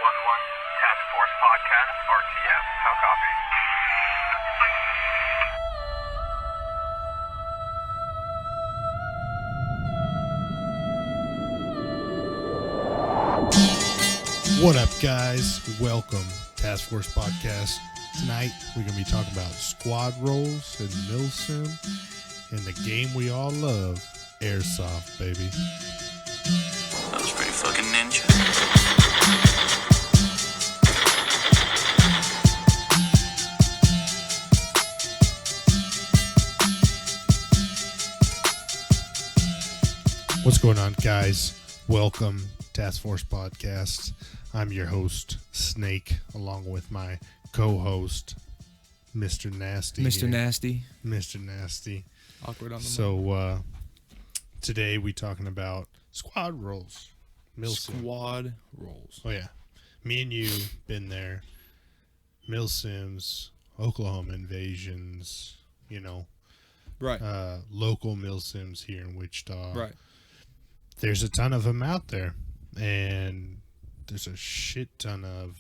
1-1, Task Force Podcast, RTF. How copy? What up, guys? Welcome, Task Force Podcast. Tonight, we're going to be talking about squad roles and milsim and the game we all love, Airsoft, baby. That was pretty fucking ninja. What's going on, guys? Welcome, Task Force Podcast. I'm your host, Snake, along with my co-host, Mr. Nasty. Mr. here. Nasty. Mr. Nasty. Awkward on the mic. So, today we talking about squad roles. Milsim. Squad roles. Oh, yeah. Me and you been there. Milsims, Oklahoma invasions, you know. Right. Local milsims here in Wichita. Right. There's a ton of them out there. And there's a shit ton of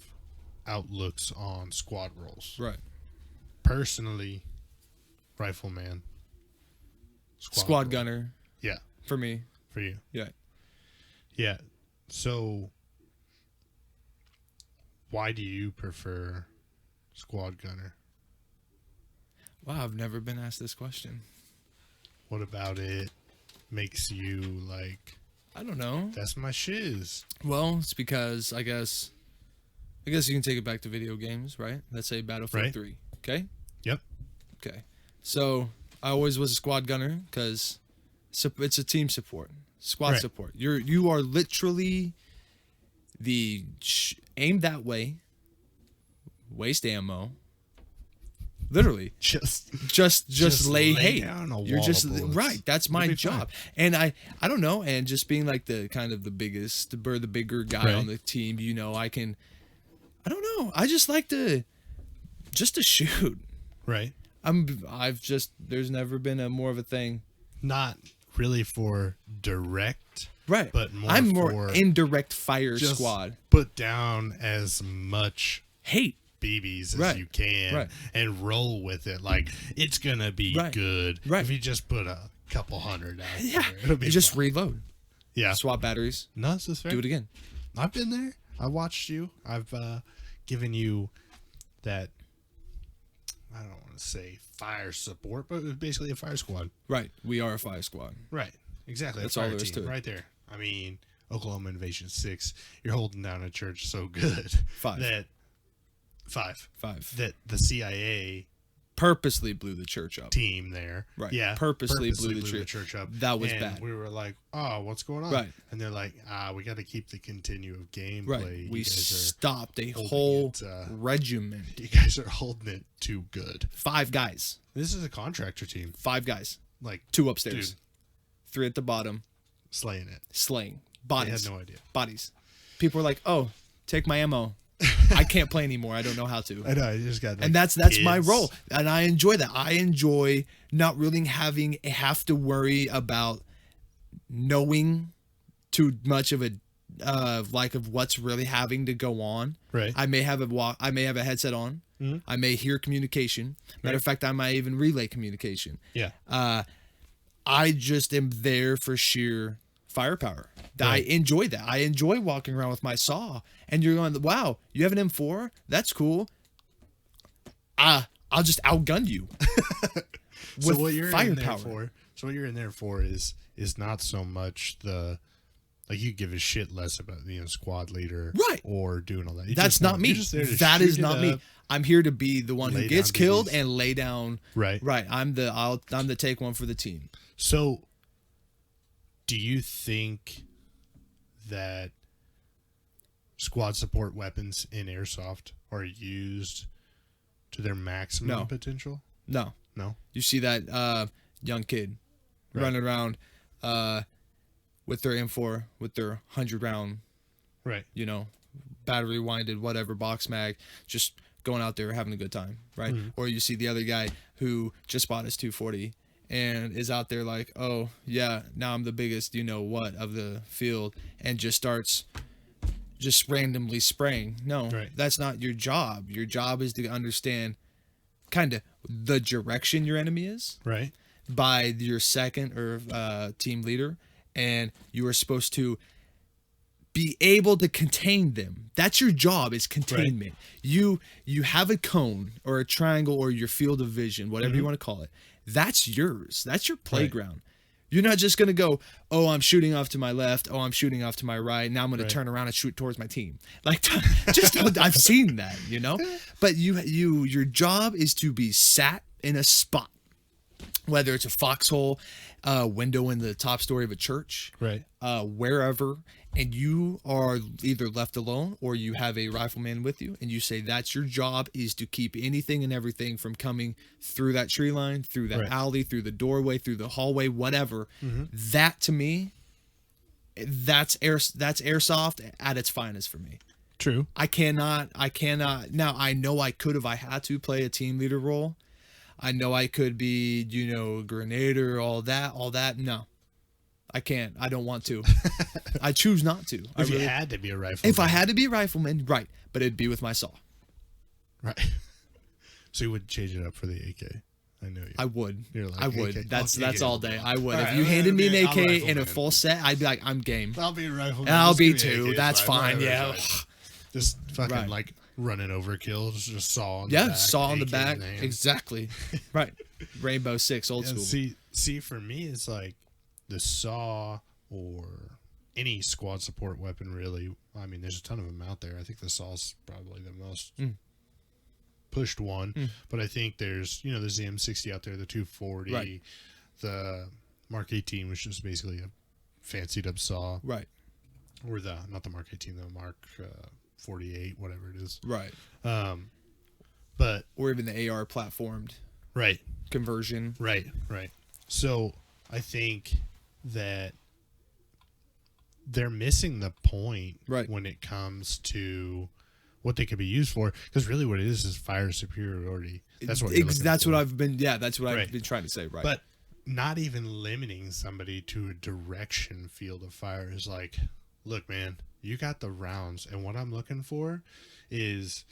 outlooks on squad roles. Right. Personally, rifleman. Squad role. gunner. Yeah. For me. For you. Yeah. Yeah. So, why do you prefer squad gunner? Wow, I've never been asked this question. What about it makes you like, I don't know. that's my shiz? Well, it's because I guess you can take it back to video games, right? Let's say Battlefield Right. 3. Okay? Yep. Okay. So, I always was a squad gunner because it's a team support. Squad Right. support. You are literally aim that way, waste ammo. Literally. Just lay hate. down a You're wall just of bullets. right. That's my You'll be job. And I don't know. And just being like the kind of the biggest or the bigger guy Right. on the team, you know, I don't know. I just like to shoot. Right. There's never been more of a thing. Not really for direct, Right. but more I'm for more indirect fire just squad. put down as much Hate. BBs as Right. you can Right. and roll with it. Like, it's going to be Right. good. Right. If you just put a couple hundred out Yeah. there, it'll be You just fun. reload. Yeah. Swap batteries. No, this is fair. Do it again. I've been there. I watched you. I've given you that, I don't want to say fire support, but it was basically a fire squad. Right. We are a fire squad. Right. Exactly. That's a fire all there is team to it. right there. I mean, Oklahoma Invasion 6, you're holding down a church so good Five. that the CIA Purposely blew the church up. team there, Right. yeah, Purposely blew the church up. That was and bad. we were like, oh, what's going on? Right. And they're like, we got to keep the continuum gameplay. Right. We You guys stopped a holding whole it, regiment. you guys are holding it too good. 5 guys. This is a contractor team, 5 guys. like 2 upstairs. Dude. 3 at the bottom. slaying it. Slaying. I Bodies. had no idea. Bodies. People are like, oh, take my ammo. I can't play anymore. I don't know how to. I know. I just got. Like, And that's my kids. role. And I enjoy that. I enjoy not really have to worry about knowing too much of of what's really having to go on. Right. I may have a headset on. Mhm. I may hear communication. Matter of Right. fact, I might even relay communication. Yeah. I just am there for sheer firepower. I Right. enjoy that. I enjoy walking around with my saw. And you're going, wow, you have an M4? That's cool. I'll just outgun you. So with what you're in there firepower. for? So what you're in there for is not so much the, like, you give a shit less about being a squad leader, Right. or doing all that. You That's just not want- me. you're just there to That shoot is it not me. up. I'm here to be the one Lay who gets down killed BBs. and lay down. Right. Right. I'm the take one for the team. So, do you think that squad support weapons in airsoft are used to their maximum No. potential? No. No. You see that young kid Right. running around with their M4, with their 100-round, Right. battery winded, whatever, box mag, just going out there having a good time, right? Mhm. Or you see the other guy who just bought his 240 and is out there like, oh, yeah, now I'm the biggest, of the field, and just starts just randomly spraying. No, Right. that's not your job. Your job is to understand kind of the direction your enemy is Right. by your second or team leader, and you are supposed to be able to contain them. That's your job, is containment. You have a cone or a triangle or your field of vision, whatever you want to call it. That's yours. That's your playground. You're not just going to go, oh, I'm shooting off to my left. Oh, I'm shooting off to my right. Now I'm going to turn around and shoot towards my team. Like, just I've seen that, you know. But your job is to be sat in a spot, whether it's a foxhole, window in the top story of a church, Right. wherever, and you are either left alone or you have a rifleman with you, and you say that's your job, is to keep anything and everything from coming through that tree line, through that alley, through the doorway, through the hallway, whatever. That, to me, that's airsoft at its finest for me. True. I cannot. Now, I know I could if I had to play a team leader role. I know I could be, grenader, all that. No, I can't. I don't want to. I choose not to. If you had to be a rifleman. If I had to be a rifleman, right. But it'd be with my saw. Right. So you would change it up for the AK. I know you. I would. You're like, I would. AK. That's all day. I would. All If right, you handed me an I'll AK in a rifleman. full set, I'd be like, I'm game. I'll be a rifleman. And I'll Just be give me too. AK, That's fine. whatever, Yeah. right. Just fucking Right. like running overkill. Just saw on the Yeah. back. Saw on the AK back. in the hand. Exactly. Right. Rainbow Six, old Yeah, school. see, for me, it's like the saw or any squad support weapon, really. I mean, there's a ton of them out there. I think the saw's probably the most pushed one. But I think there's the M60 out there, the 240, Right. the Mark 18, which is basically a fancied up saw. Right. Or not the Mark 18, the Mark 48, whatever it is. Right. But Or even the AR platformed right. conversion. Right. So I think that they're missing the point when it comes to what they could be used for, because really what it is fire superiority. That's what you're looking That's for. what I've been. Yeah, that's what I've Right. been trying to say. Right. But not even limiting somebody to a direction field of fire is like, look, man, you got the rounds, and what I'm looking for is,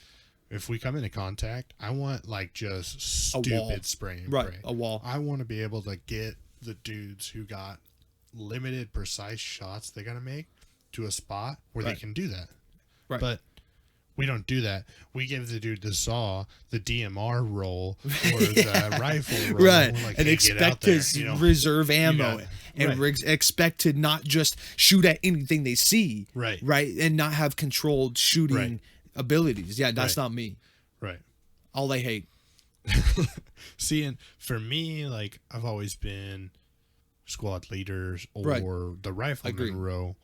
if we come into contact, I want like just stupid spray and pray. A wall. I want to be able to get the dudes who got limited, precise shots they got to make to a spot where they can do that. Right. But we don't do that. We give the dude the saw, the DMR roll, or the rifle roll. Right. Like, And hey, expect get out to there, reserve ammo. got- And right. expect to not just shoot at anything they see. Right. Right. And not have controlled shooting Right. abilities. Yeah, that's Right. not me. Right. All they hate. See, and for me, like, I've always been squad leaders or Right. the rifleman role.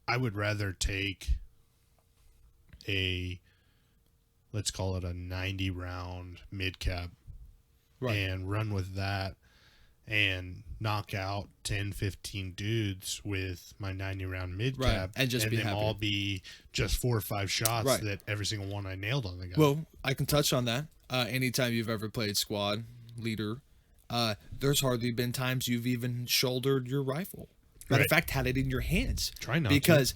I would rather take let's call it a 90 round mid cap and run with that and knock out 10, 15 dudes with my 90 round mid cap And just be them happy. all be just 4 or 5 shots Right. that every single one I nailed on the guy. Well, I can touch on that. Anytime you've ever played squad leader, there's hardly been times you've even shouldered your rifle. Matter of fact, had it in your hands. Try not because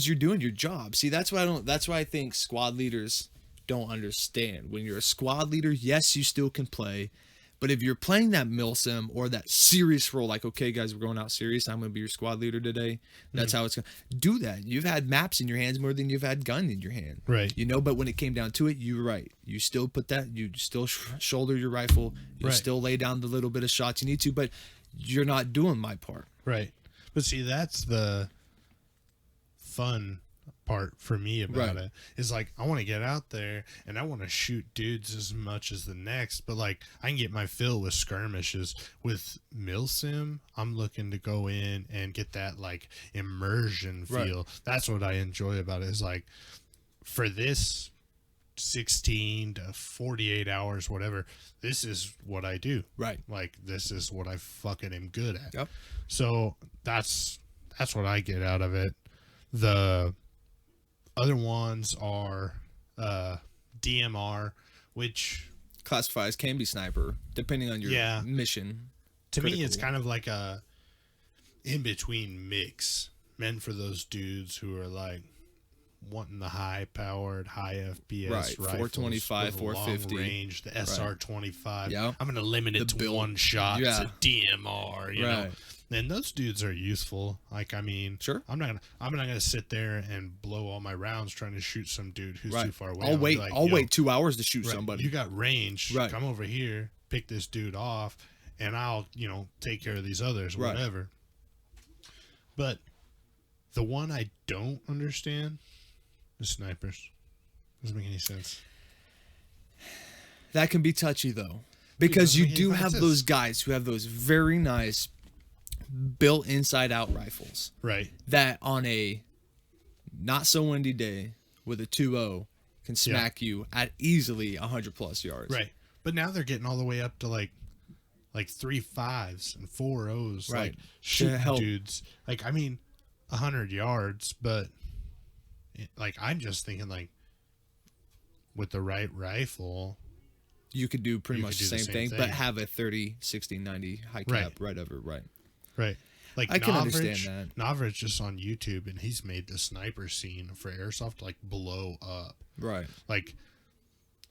you're doing your job. See, that's why I think squad leaders don't understand. When you're a squad leader, yes, you still can play, but if you're playing that milsim or that serious role, like, okay, guys, we're going out serious, I'm going to be your squad leader today. That's how it's going to do that. You've had maps in your hands more than you've had gun in your hand. Right. But when it came down to it, you're right. You still put that, you still shoulder your rifle. You still lay down the little bit of shots you need to, but you're not doing my part. Right. But see, that's the fun part for me about it. Is like, I want to get out there and I want to shoot dudes as much as the next, but like, I can get my fill with skirmishes. With milsim, I'm looking to go in and get that like immersion feel. That's what I enjoy about it, is like, for this 16 to 48 hours, whatever, this is what I do. Right. Like, this is what I fucking am good at. Yep. So that's what I get out of it. The other ones are DMR, which Classifies can be sniper, depending on your mission. to me it's Critical. kind of like in between mix, meant for those dudes who are like wanting the high powered, high FPS Right, rifles, 425, with a long 450. range, the SR-25. Yeah. I'm gonna limit it The to one shot. Yeah. It's a DMR, you know. Right. And those dudes are useful. Like, I mean, Sure. I'm not gonna sit there and blow all my rounds trying to shoot some dude who's Right. too far away. I'll I'm gonna be wait. like, I'll "Yo, wait 2 hours to shoot right, somebody. You got range. Right. Come over here, pick this dude off, and I'll, take care of these others, Right. whatever." But the one I don't understand is snipers. Doesn't make any sense. That can be touchy though, because you doesn't make any do fucking have sense. those guys who have those very nice built inside out rifles Right. that on a not so windy day with a 2.0 can smack you at easily 100 plus yards. Right. But now they're getting all the way up to like 3 5s and 4 O's. Right. Like shooting help. dudes. Like, I mean, 100 yards, but like, I'm just thinking like with the right rifle. You could do pretty You much could the do same thing, but have a 30, 60, 90 high Right. cap right over. Right. Right. Like, I can understand that. Navrich just on YouTube, and he's made the sniper scene for airsoft like blow up. Right. Like,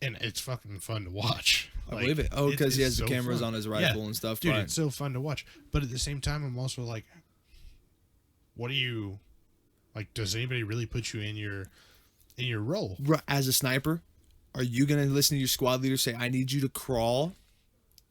and it's fucking fun to watch. I Like, believe it. Oh, because he it's has the so cameras fun. on his Yeah. rifle and stuff. Dude, Right. it's so fun to watch. But at the same time, I'm also like, what do you like? Does anybody really put you in your role? As a sniper, are you going to listen to your squad leader say, I need you to crawl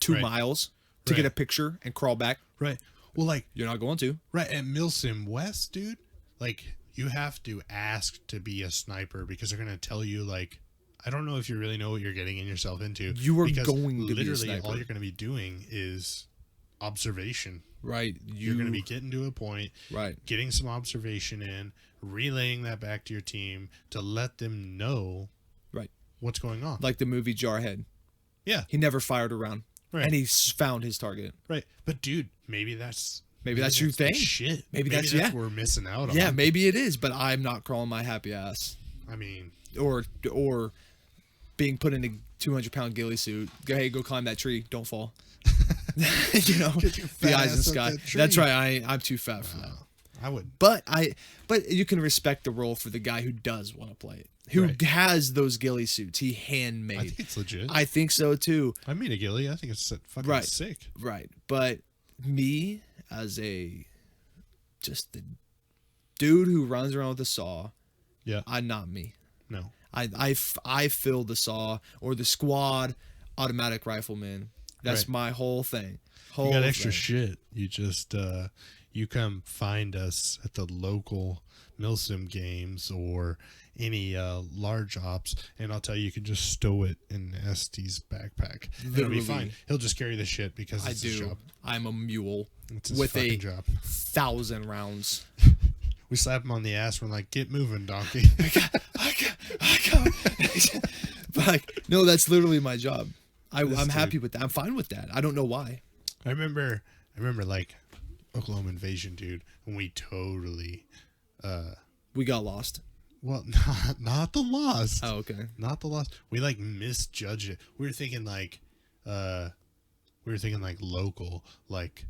2 Right. miles to get Right. a picture and crawl back? Right. Well, like, You're not going to. right at Milsim West, dude. Like, you have to ask to be a sniper because they're gonna tell you like, I don't know if you really know what you're getting yourself into. You are because going to be a literally sniper. all you're gonna be doing is observation. Right. You're gonna be getting to a point, Right. getting some observation in, relaying that back to your team to let them know Right. what's going on. Like the movie Jarhead. Yeah, He never fired a round. Right. And he found his target. right. But dude, maybe that's your the thing. Shit. Maybe that's what we're missing out on. Yeah, maybe it is, but I'm not crawling my happy ass. I mean, Or being put in a 200-pound ghillie suit. Hey, go climb that tree. Don't fall. Get your The fat eyes in the ass up sky. that tree. That's right. I'm too fat for that. I would. But you can respect the role for the guy who does want to play it, who Right. has those ghillie suits. He handmade. I think it's legit. I think so too. I mean a ghillie. I think it's fucking Right. sick. Right. But me as just the dude who runs around with a saw, Yeah. I'm not me. No. I fill the saw or the squad automatic rifleman. That's Right. my whole thing. You got extra shit. You just you come find us at the local milsim games or any large ops, and I'll tell you, you can just stow it in Este's backpack. It'll Literally. be fine. He'll just carry the shit because I it's his do. job. I'm a mule It's his with fucking a job. 1,000 rounds. We slap him on the ass. We're like, get moving, donkey. I go. But like, no, that's literally my job. I'm happy with that. I'm fine with that. I don't know why. I remember like Oklahoma invasion, dude, when we totally We got lost. well, not the loss. Oh, okay. Not the loss. We like misjudged it. We were thinking like local, like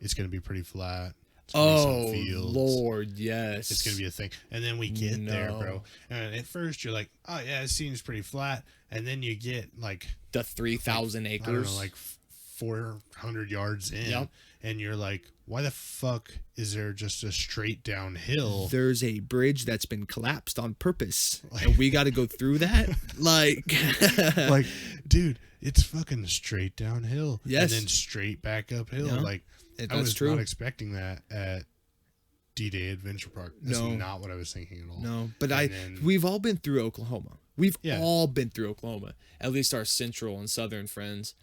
it's gonna be pretty flat. It's gonna be some Oh, fields. Lord, yes. It's gonna be a thing. And then we get there, No. bro. And at first you're like, oh yeah, it seems pretty flat. And then you get like the 3,000 I don't acres. know, like 400 yards in, Yep. and you're like, why the fuck is there just a straight downhill? There's a bridge that's been collapsed on purpose, and we got to go through that. Like, Like, dude, it's fucking straight downhill. Yes. And then straight back uphill. Yeah. Like, I that's was true. not expecting that at D-Day Adventure Park. That's No. not what I was thinking at all. No, but And then- we've all been through Oklahoma. We've Yeah. all been through Oklahoma. At least our central and southern friends.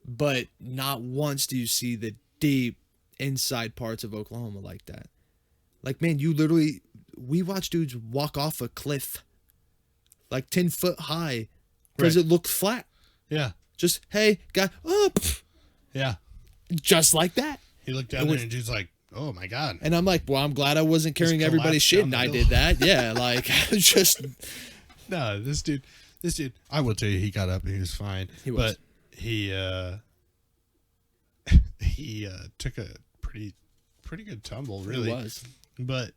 But not once do you see the deep inside parts of Oklahoma like that. Like, man, we watch dudes walk off a cliff like 10 foot high because Right. it looked flat. Yeah. Just, hey, guy, oh, pff, Yeah. just like that. He looked down It there was- and dude's like, oh my God. And I'm like, well, I'm glad I wasn't carrying Just everybody's collapsed shit, down and the I hill. did that. Yeah, like, just, No, this dude, I will tell you, he got up and he was fine. He was. But he took a pretty pretty good tumble, really. It was. But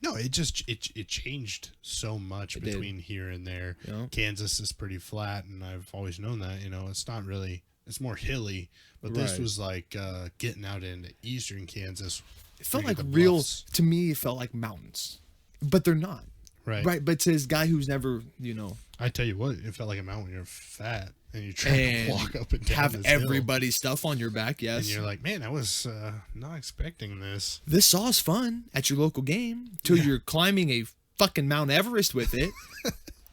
no, it changed so much between here and there. Yeah. Kansas is pretty flat, and I've always known that. It's not really. It's more hilly, but this Right. was like getting out into eastern Kansas. It felt where you like get the real, bluffs. to me, it felt like mountains. But they're not. Right. But to this guy who's never, I tell you what, it felt like a mountain when you're fat and you're trying and to walk up and down have this hill. everybody's stuff on your back, yes. And you're like, man, I was not expecting this. This saw's fun at your local game till you're climbing a fucking Mount Everest with it.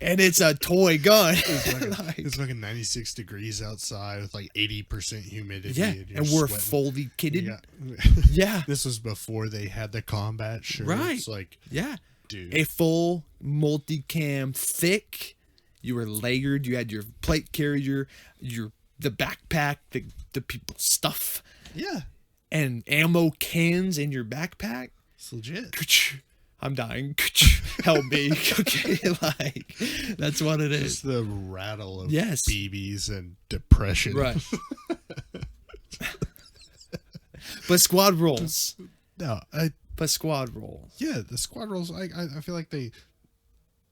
And it's a toy gun. It's fucking 96 degrees outside with like 80% humidity. Yeah, you're and we're sweating. fully kitted. Yeah. Yeah. This was before they had the combat shirts. Right. Like, Yeah. dude. A full multicam, thick. You were layered. You had your plate carrier, the backpack, the people's stuff, Yeah. and ammo cans in your backpack. It's legit. I'm dying. Help me. Okay, like that's what it is. Just the rattle of Yes. BBs and depression. Right. But squad rolls. No, But squad rolls. yeah, the squad rolls. I feel like they,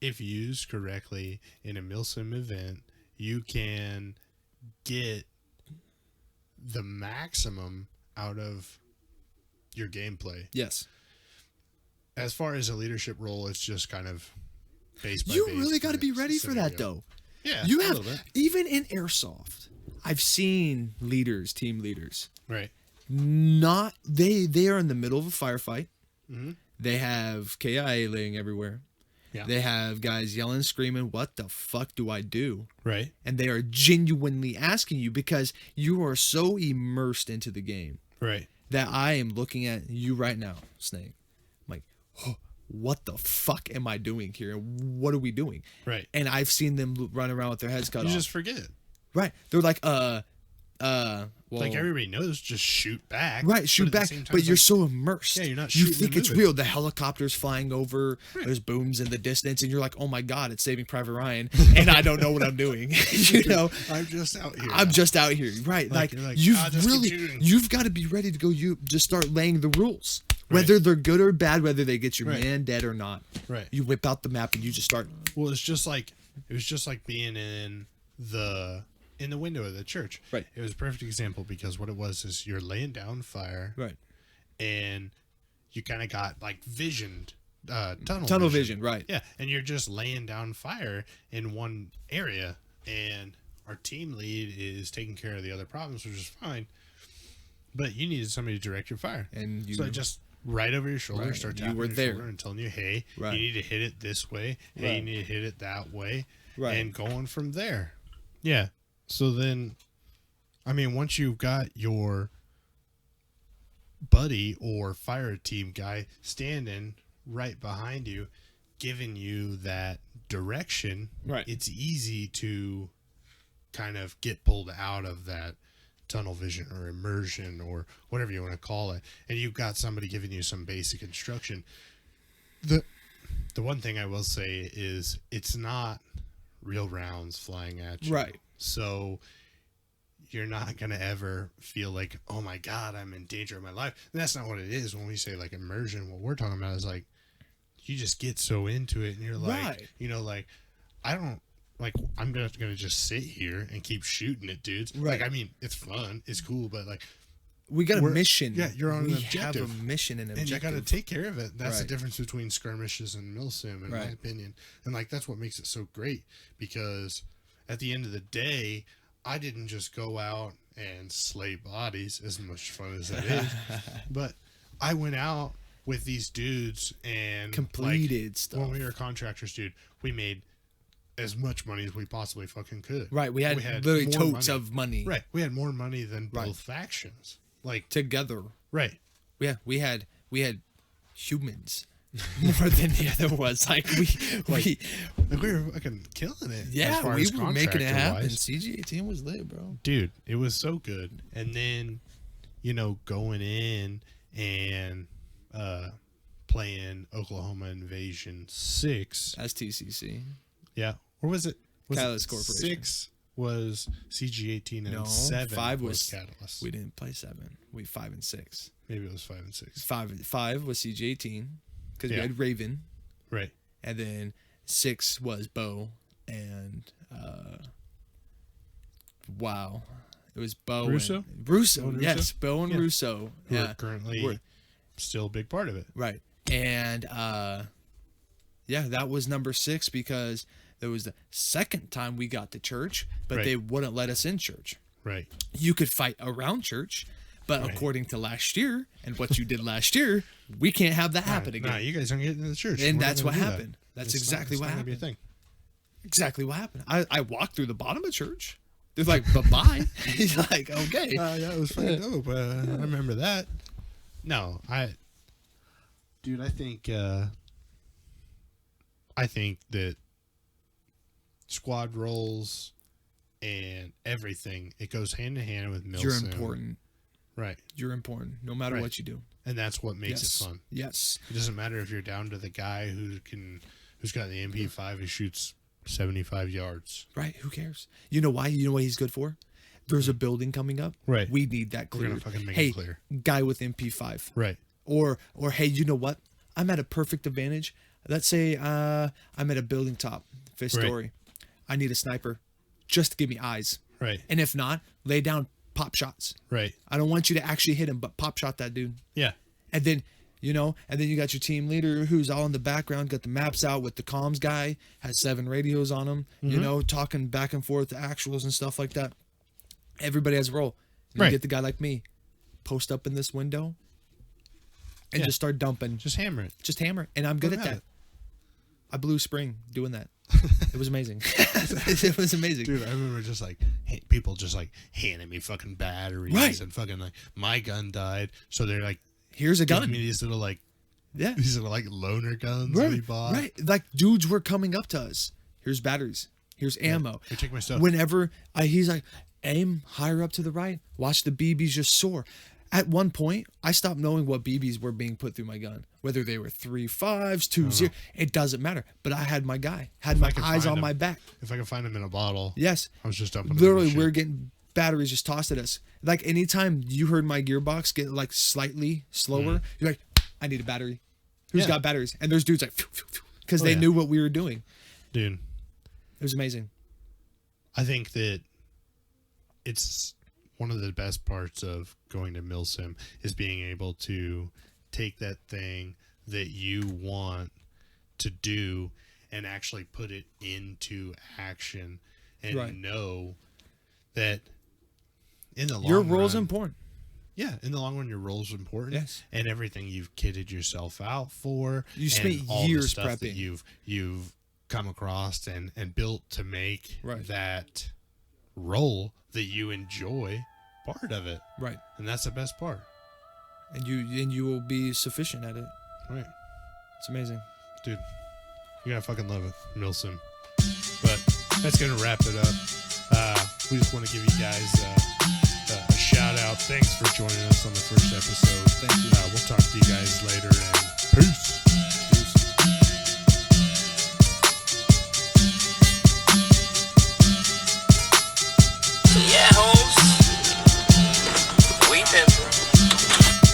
if used correctly in a milsim event, you can get the maximum out of your gameplay. Yes. As far as a leadership role, it's just kind of base by You base really got to be kind of ready for that, scenario. though. Yeah, You a have, little bit. even in airsoft, I've seen team leaders, Right. they are in the middle of a firefight. Mm-hmm. They have KIA laying everywhere. Yeah. They have guys yelling, screaming, what the fuck do I do? Right. And they are genuinely asking you because you are so immersed into the game Right. that I am looking at you right now, Snake. I'm like, oh, what the fuck am I doing here? What are we doing? Right. And I've seen them run around with their heads cut You off. just forget. Right. They're like, well, Like everybody knows, just shoot back. right, shoot at the back, same time, but it's you're like, so immersed. Yeah, you're not You shooting think and it's moving. real. The helicopter's flying over. Right. There's booms in the distance, and you're like, oh my god, it's Saving Private Ryan, and I don't know what I'm doing. I'm just out here. I'm just out here. Right. Like, you're like, you've just keep really, shooting. you've got to be ready to go. You just start laying the rules, whether they're good or bad, whether they get your Right. man dead or not. Right. You whip out the map and you just start. Well, it was just like being in the window of the church. Right. It was a perfect example because what it was is you're laying down fire, Right. and you kind of got like visioned Tunnel vision. Right. Yeah, and you're just laying down fire in one area, and our team lead is taking care of the other problems, which is fine. But you needed somebody to direct your fire, And you. so I just right over your shoulder, Right, start you tapping were your there. shoulder and telling you, hey, Right. you need to hit it this way. Hey, you Right. need to hit it that way, Right. and going from there. Yeah. So then, I mean, once you've got your buddy or fire team guy standing right behind you, giving you that direction, Right. it's easy to kind of get pulled out of that tunnel vision or immersion or whatever you want to call it, and you've got somebody giving you some basic instruction. The one thing I will say is it's not real rounds flying at you. Right. So you're not going to ever feel like, oh my God, I'm in danger of my life. And that's not what it is when we say like immersion. What we're talking about is like, you just get so into it and you're like, Right. like, I don't, like, I'm gonna just sit here and keep shooting at dudes. Right. Like, I mean, it's fun, it's cool, but like, We got a mission. yeah, you're on an we objective. have a mission and and you objective. got to take care of it. That's the Right. difference between skirmishes and milsim, in my Right. opinion. And like, that's what makes it so great, because at the end of the day, I didn't just go out and slay bodies, as much fun as that is, but I went out with these dudes and Completed like, stuff. When we were contractors, dude, we made as much money as we possibly fucking could. Right. We had literally more totes of money. Right. We had more money than both Right. factions. Like, Together. right. Yeah. We had humans more than the other was. Like Like, we were fucking killing it. as yeah, far we as were making it happen. contractor-wise. CG18 was lit, bro. Dude, it was so good. And then, going in and playing Oklahoma Invasion 6. That's TCC. Yeah. Or was it Catalyst Corporation. 6 was CG18 and No, 7 5 was was Catalyst. We didn't play 7. We 5 and 6. Maybe it was 5 and 6. 5 was CG18 because we Yeah. had Raven, Right. and then 6 was Bo and wow, it was Bo Russo? and Russo. Bo and Yes, Russo? Bo and Yeah. Russo. Who Yeah, are currently We're- still a big part of it. right. And yeah, that was number 6 because there was the second time we got to church, but Right. they wouldn't let us in church. Right. You could fight around church, but Right. according to last year and what you did last year, we can't have that happen again. Nah, you guys aren't getting into the church. And We're not that's gonna what do that. happened. That's It's exactly not what gonna be a happened. thing. Exactly what happened. I walked through the bottom of church. They're like, bye-bye. He's like, okay. Yeah, it was fucking dope. I remember that. No, dude, I think that squad roles and everything, it goes hand in hand with milsim. You're important. Right. You're important no matter Right. what you do. And that's what makes Yes. it fun. Yes. It doesn't matter if you're down to the guy who's got the MP5 who shoots 75 yards. Right. Who cares? You know why? You know what he's good for? There's a building coming up. Right. We need that We're clear. gonna fucking make hey, it clear. guy with MP5. Right. Or hey, you know what? I'm at a perfect advantage. Let's say I'm at a building top, 5th Right. story. I need a sniper just to give me eyes. Right. And if not, lay down pop shots. Right. I don't want you to actually hit him, but pop shot that dude. Yeah. And then, you got your team leader who's all in the background, got the maps out with the comms guy, has 7 radios on him, talking back and forth, the actuals and stuff like that. Everybody has a role. And Right. You get the guy like me, post up in this window and Yeah. just start dumping. Just hammer it. Just hammer. And I'm good Let at him have that. I blew spring doing that. It was amazing. It was amazing. Dude, I remember just like people just like handing me fucking batteries Right. and fucking like my gun died, so they're like Here's a giving gun. me these little like Yeah. loaner guns we Right. bought. Right. Like dudes were coming up to us. Here's batteries. Here's ammo. Here, take my stuff. Whenever he's like, aim higher up to the right. Watch the BBs just soar. At one point, I stopped knowing what BBs were being put through my gun. Whether they were 3.5s, 2.0, it doesn't matter. But I had my guy, had my can eyes find on him. my back. If I can find them in a bottle, Yes. I was just dumping. Literally, them in we're shit. getting batteries just tossed at us. Like anytime you heard my gearbox get like slightly slower, you're like, I need a battery. Who's Yeah. got batteries? And there's dudes like, because they yeah. knew what we were doing. Dude, It was amazing. I think that it's one of the best parts of going to milsim is being able to take that thing that you want to do and actually put it into action and Right. know that in the long Your role's run, important. yeah, in the long run, your role's important. Yes. And everything you've kitted yourself out for. You and spent all the years stuff that prepping. you've come across and built to make Right. that role that you enjoy part of it. Right. And that's the best part. And you will be sufficient at it. Right. It's amazing. Dude, you're gonna fucking love it, Milsim. But that's gonna wrap it up. We just want to give you guys a shout out. Thanks for joining us on the first episode. Thank you. We'll talk to you guys later and peace. Yeah, hoes. We pimpin'.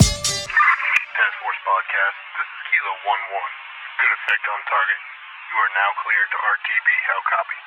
Task Force Podcast, this is Kilo 1-1. Good effect on target. You are now cleared to RTB. How copy?